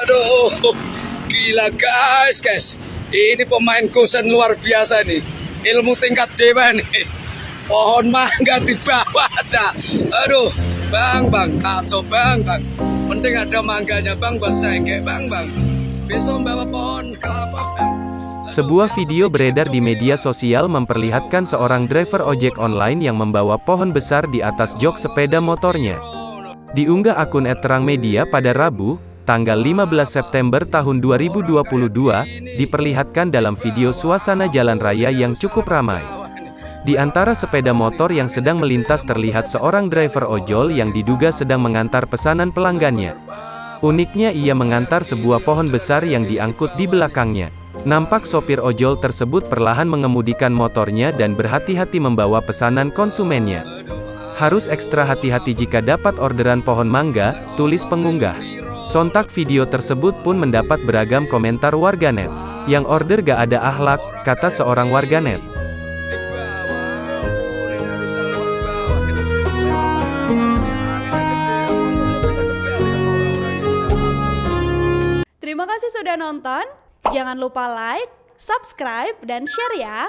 Aduh, gila guys. Ini pemain kosen luar biasa nih. Ilmu tingkat dewa nih. Pohon mangga di bawah aja. Aduh, bang, kacau bang. Penting ada mangganya bang, buat saya bang. Besok bawa pohon kelapa bang. Sebuah video beredar di media sosial memperlihatkan seorang driver ojek online yang membawa pohon besar di atas jok sepeda motornya. Diunggah akun @terangmedia pada Rabu, tanggal 15 September tahun 2022, diperlihatkan dalam video suasana jalan raya yang cukup ramai. Di antara sepeda motor yang sedang melintas terlihat seorang driver ojol yang diduga sedang mengantar pesanan pelanggannya. Uniknya ia mengantar sebuah pohon besar yang diangkut di belakangnya. Nampak sopir ojol tersebut perlahan mengemudikan motornya dan berhati-hati membawa pesanan konsumennya. Harus ekstra hati-hati jika dapat orderan pohon mangga, tulis pengunggah. Sontak video tersebut pun mendapat beragam komentar warganet. Yang order gak ada akhlak, kata seorang warganet. Terima kasih sudah nonton. Jangan lupa like, subscribe, dan share ya.